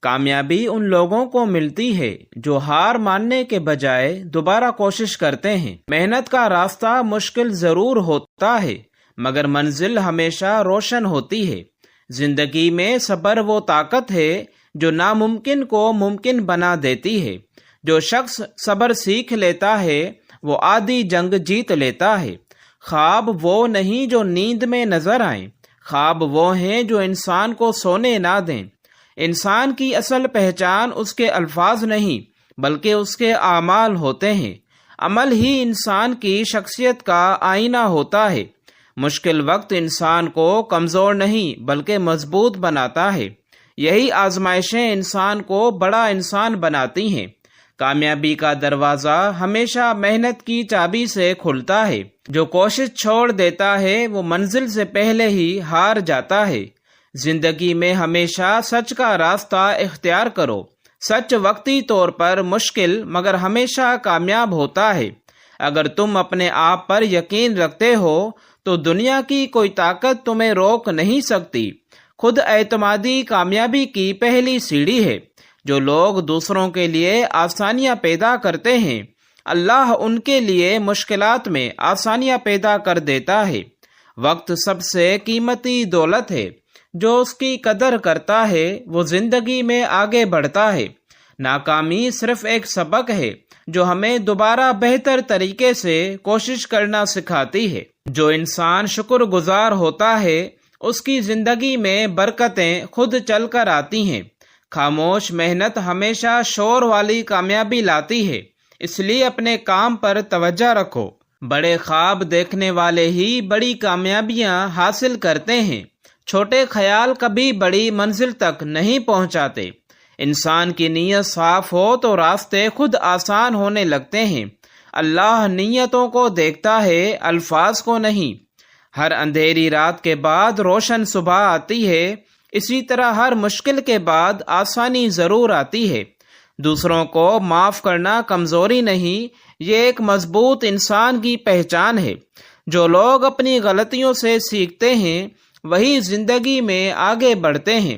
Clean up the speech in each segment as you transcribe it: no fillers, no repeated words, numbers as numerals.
کامیابی ان لوگوں کو ملتی ہے جو ہار ماننے کے بجائے دوبارہ کوشش کرتے ہیں۔ محنت کا راستہ مشکل ضرور ہوتا ہے مگر منزل ہمیشہ روشن ہوتی ہے۔ زندگی میں صبر وہ طاقت ہے جو ناممکن کو ممکن بنا دیتی ہے۔ جو شخص صبر سیکھ لیتا ہے وہ آدھی جنگ جیت لیتا ہے۔ خواب وہ نہیں جو نیند میں نظر آئیں، خواب وہ ہیں جو انسان کو سونے نہ دیں۔ انسان کی اصل پہچان اس کے الفاظ نہیں بلکہ اس کے اعمال ہوتے ہیں۔ عمل ہی انسان کی شخصیت کا آئینہ ہوتا ہے۔ مشکل وقت انسان کو کمزور نہیں بلکہ مضبوط بناتا ہے۔ یہی آزمائشیں انسان کو بڑا انسان بناتی ہیں۔ کامیابی کا دروازہ ہمیشہ محنت کی چابی سے کھلتا ہے۔ جو کوشش چھوڑ دیتا ہے وہ منزل سے پہلے ہی ہار جاتا ہے۔ زندگی میں ہمیشہ سچ کا راستہ اختیار کرو۔ سچ وقتی طور پر مشکل مگر ہمیشہ کامیاب ہوتا ہے۔ اگر تم اپنے آپ پر یقین رکھتے ہو تو دنیا کی کوئی طاقت تمہیں روک نہیں سکتی۔ خود اعتمادی کامیابی کی پہلی سیڑھی ہے۔ جو لوگ دوسروں کے لیے آسانیاں پیدا کرتے ہیں اللہ ان کے لیے مشکلات میں آسانیاں پیدا کر دیتا ہے۔ وقت سب سے قیمتی دولت ہے۔ جو اس کی قدر کرتا ہے وہ زندگی میں آگے بڑھتا ہے۔ ناکامی صرف ایک سبق ہے جو ہمیں دوبارہ بہتر طریقے سے کوشش کرنا سکھاتی ہے۔ جو انسان شکر گزار ہوتا ہے اس کی زندگی میں برکتیں خود چل کر آتی ہیں۔ خاموش محنت ہمیشہ شور والی کامیابی لاتی ہے، اس لیے اپنے کام پر توجہ رکھو۔ بڑے خواب دیکھنے والے ہی بڑی کامیابیاں حاصل کرتے ہیں۔ چھوٹے خیال کبھی بڑی منزل تک نہیں پہنچاتے۔ انسان کی نیت صاف ہو تو راستے خود آسان ہونے لگتے ہیں۔ اللہ نیتوں کو دیکھتا ہے، الفاظ کو نہیں۔ ہر اندھیری رات کے بعد روشن صبح آتی ہے، اسی طرح ہر مشکل کے بعد آسانی ضرور آتی ہے۔ دوسروں کو معاف کرنا کمزوری نہیں، یہ ایک مضبوط انسان کی پہچان ہے۔ جو لوگ اپنی غلطیوں سے سیکھتے ہیں وہی زندگی میں آگے بڑھتے ہیں۔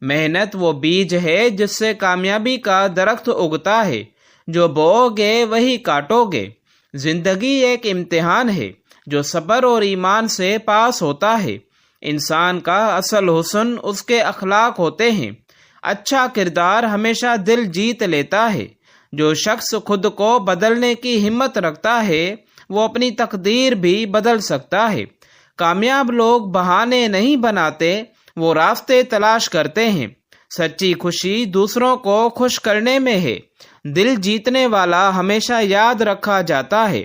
محنت وہ بیج ہے جس سے کامیابی کا درخت اگتا ہے۔ جو بو گے وہی کاٹو گے۔ زندگی ایک امتحان ہے جو صبر اور ایمان سے پاس ہوتا ہے۔ انسان کا اصل حسن اس کے اخلاق ہوتے ہیں۔ اچھا کردار ہمیشہ دل جیت لیتا ہے۔ جو شخص خود کو بدلنے کی ہمت رکھتا ہے وہ اپنی تقدیر بھی بدل سکتا ہے۔ کامیاب لوگ بہانے نہیں بناتے، وہ راستے تلاش کرتے ہیں۔ سچی خوشی دوسروں کو خوش کرنے میں ہے۔ دل جیتنے والا ہمیشہ یاد رکھا جاتا ہے۔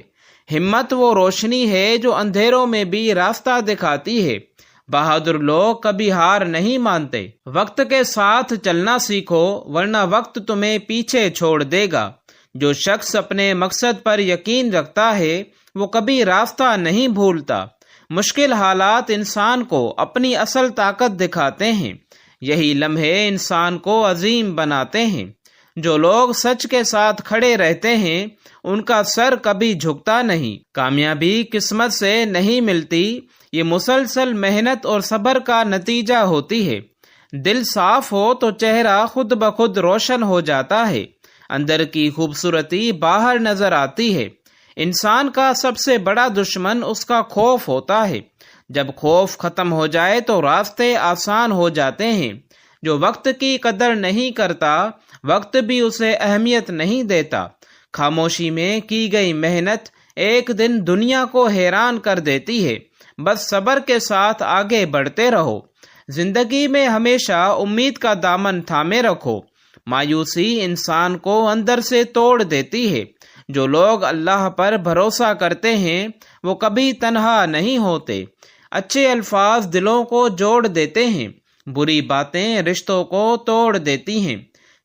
ہمت وہ روشنی ہے جو اندھیروں میں بھی راستہ دکھاتی ہے۔ بہادر لوگ کبھی ہار نہیں مانتے۔ وقت کے ساتھ چلنا سیکھو ورنہ وقت تمہیں پیچھے چھوڑ دے گا۔ جو شخص اپنے مقصد پر یقین رکھتا ہے وہ کبھی راستہ نہیں بھولتا۔ مشکل حالات انسان کو اپنی اصل طاقت دکھاتے ہیں۔ یہی لمحے انسان کو عظیم بناتے ہیں۔ جو لوگ سچ کے ساتھ کھڑے رہتے ہیں ان کا سر کبھی جھکتا نہیں۔ کامیابی قسمت سے نہیں ملتی، یہ مسلسل محنت اور صبر کا نتیجہ ہوتی ہے۔ دل صاف ہو تو چہرہ خود بخود روشن ہو جاتا ہے۔ اندر کی خوبصورتی باہر نظر آتی ہے۔ انسان کا سب سے بڑا دشمن اس کا خوف ہوتا ہے۔ جب خوف ختم ہو جائے تو راستے آسان ہو جاتے ہیں۔ جو وقت کی قدر نہیں کرتا وقت بھی اسے اہمیت نہیں دیتا۔ خاموشی میں کی گئی محنت ایک دن دنیا کو حیران کر دیتی ہے۔ بس صبر کے ساتھ آگے بڑھتے رہو۔ زندگی میں ہمیشہ امید کا دامن تھامے رکھو۔ مایوسی انسان کو اندر سے توڑ دیتی ہے۔ جو لوگ اللہ پر بھروسہ کرتے ہیں وہ کبھی تنہا نہیں ہوتے۔ اچھے الفاظ دلوں کو جوڑ دیتے ہیں، بری باتیں رشتوں کو توڑ دیتی ہیں۔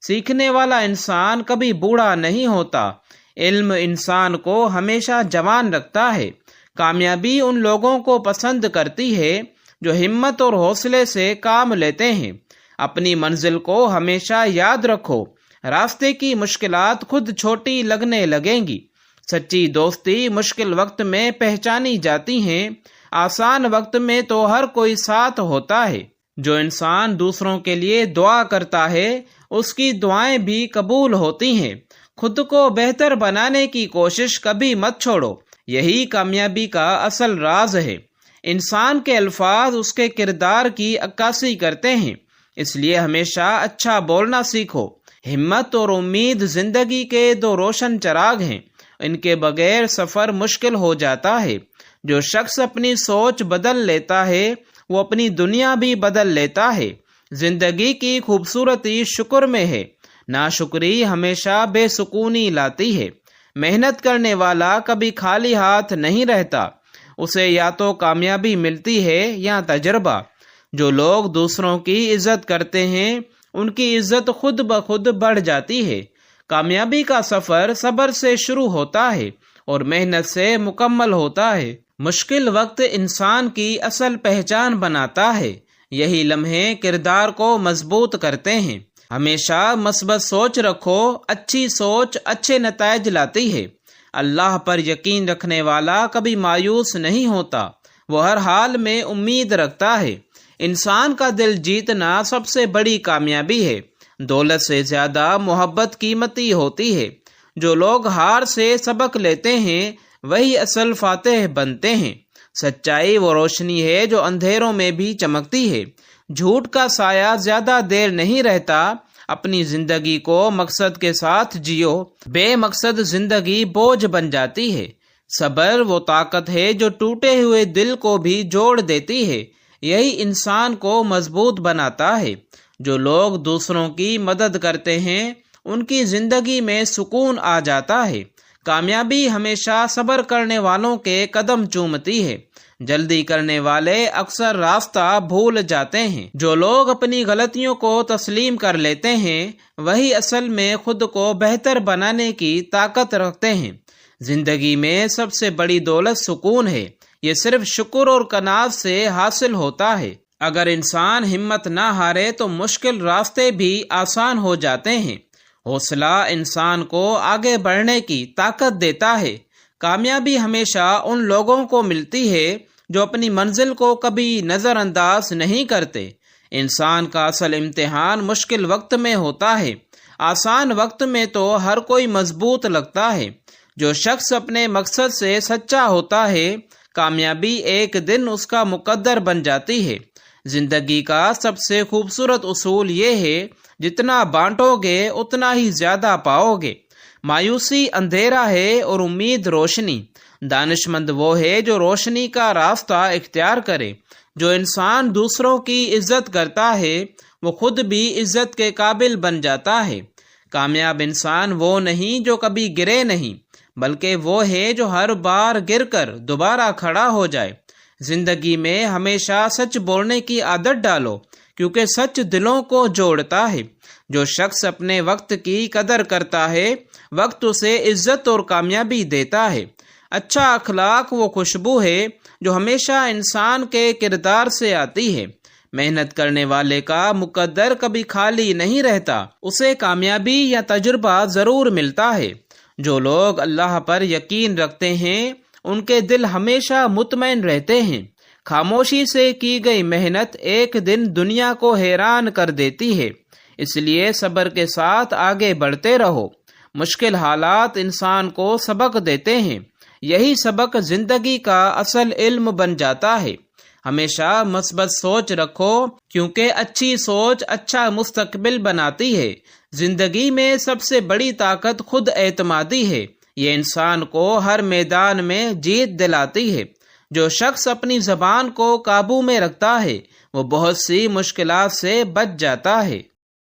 سیکھنے والا انسان کبھی بوڑھا نہیں ہوتا۔ علم انسان کو ہمیشہ جوان رکھتا ہے۔ کامیابی ان لوگوں کو پسند کرتی ہے جو ہمت اور حوصلے سے کام لیتے ہیں۔ اپنی منزل کو ہمیشہ یاد رکھو، راستے کی مشکلات خود چھوٹی لگنے لگیں گی۔ سچی دوستی مشکل وقت میں پہچانی جاتی ہیں، آسان وقت میں تو ہر کوئی ساتھ ہوتا ہے۔ جو انسان دوسروں کے لیے دعا کرتا ہے اس کی دعائیں بھی قبول ہوتی ہیں۔ خود کو بہتر بنانے کی کوشش کبھی مت چھوڑو، یہی کامیابی کا اصل راز ہے۔ انسان کے الفاظ اس کے کردار کی عکاسی کرتے ہیں، اس لیے ہمیشہ اچھا بولنا سیکھو۔ ہمت اور امید زندگی کے دو روشن چراغ ہیں، ان کے بغیر سفر مشکل ہو جاتا ہے۔ جو شخص اپنی سوچ بدل لیتا ہے وہ اپنی دنیا بھی بدل لیتا ہے۔ زندگی کی خوبصورتی شکر میں ہے، ناشکری ہمیشہ بے سکونی لاتی ہے۔ محنت کرنے والا کبھی خالی ہاتھ نہیں رہتا، اسے یا تو کامیابی ملتی ہے یا تجربہ۔ جو لوگ دوسروں کی عزت کرتے ہیں ان کی عزت خود بخود بڑھ جاتی ہے۔ کامیابی کا سفر صبر سے شروع ہوتا ہے اور محنت سے مکمل ہوتا ہے۔ مشکل وقت انسان کی اصل پہچان بناتا ہے، یہی لمحے کردار کو مضبوط کرتے ہیں۔ ہمیشہ مثبت سوچ رکھو، اچھی سوچ اچھے نتائج لاتی ہے۔ اللہ پر یقین رکھنے والا کبھی مایوس نہیں ہوتا، وہ ہر حال میں امید رکھتا ہے۔ انسان کا دل جیتنا سب سے بڑی کامیابی ہے۔ دولت سے زیادہ محبت قیمتی ہوتی ہے۔ جو لوگ ہار سے سبق لیتے ہیں وہی اصل فاتح بنتے ہیں۔ سچائی وہ روشنی ہے جو اندھیروں میں بھی چمکتی ہے۔ جھوٹ کا سایہ زیادہ دیر نہیں رہتا۔ اپنی زندگی کو مقصد کے ساتھ جیو، بے مقصد زندگی بوجھ بن جاتی ہے۔ صبر وہ طاقت ہے جو ٹوٹے ہوئے دل کو بھی جوڑ دیتی ہے، یہی انسان کو مضبوط بناتا ہے۔ جو لوگ دوسروں کی مدد کرتے ہیں ان کی زندگی میں سکون آ جاتا ہے۔ کامیابی ہمیشہ صبر کرنے والوں کے قدم چومتی ہے۔ جلدی کرنے والے اکثر راستہ بھول جاتے ہیں۔ جو لوگ اپنی غلطیوں کو تسلیم کر لیتے ہیں وہی اصل میں خود کو بہتر بنانے کی طاقت رکھتے ہیں۔ زندگی میں سب سے بڑی دولت سکون ہے، یہ صرف شکر اور قناعت سے حاصل ہوتا ہے۔ اگر انسان ہمت نہ ہارے تو مشکل راستے بھی آسان ہو جاتے ہیں۔ حوصلہ انسان کو آگے بڑھنے کی طاقت دیتا ہے۔ کامیابی ہمیشہ ان لوگوں کو ملتی ہے جو اپنی منزل کو کبھی نظر انداز نہیں کرتے۔ انسان کا اصل امتحان مشکل وقت میں ہوتا ہے، آسان وقت میں تو ہر کوئی مضبوط لگتا ہے۔ جو شخص اپنے مقصد سے سچا ہوتا ہے کامیابی ایک دن اس کا مقدر بن جاتی ہے۔ زندگی کا سب سے خوبصورت اصول یہ ہے، جتنا بانٹو گے اتنا ہی زیادہ پاؤ گے۔ مایوسی اندھیرا ہے اور امید روشنی۔ دانش مند وہ ہے جو روشنی کا راستہ اختیار کرے۔ جو انسان دوسروں کی عزت کرتا ہے وہ خود بھی عزت کے قابل بن جاتا ہے۔ کامیاب انسان وہ نہیں جو کبھی گرے نہیں، بلکہ وہ ہے جو ہر بار گر کر دوبارہ کھڑا ہو جائے۔ زندگی میں ہمیشہ سچ بولنے کی عادت ڈالو، کیونکہ سچ دلوں کو جوڑتا ہے۔ جو شخص اپنے وقت کی قدر کرتا ہے وقت اسے عزت اور کامیابی دیتا ہے۔ اچھا اخلاق وہ خوشبو ہے جو ہمیشہ انسان کے کردار سے آتی ہے۔ محنت کرنے والے کا مقدر کبھی خالی نہیں رہتا، اسے کامیابی یا تجربہ ضرور ملتا ہے۔ جو لوگ اللہ پر یقین رکھتے ہیں ان کے دل ہمیشہ مطمئن رہتے ہیں۔ خاموشی سے کی گئی محنت ایک دن دنیا کو حیران کر دیتی ہے، اس لیے صبر کے ساتھ آگے بڑھتے رہو۔ مشکل حالات انسان کو سبق دیتے ہیں، یہی سبق زندگی کا اصل علم بن جاتا ہے۔ ہمیشہ مثبت سوچ رکھو، کیونکہ اچھی سوچ اچھا مستقبل بناتی ہے۔ زندگی میں سب سے بڑی طاقت خود اعتمادی ہے، یہ انسان کو ہر میدان میں جیت دلاتی ہے۔ جو شخص اپنی زبان کو قابو میں رکھتا ہے وہ بہت سی مشکلات سے بچ جاتا ہے۔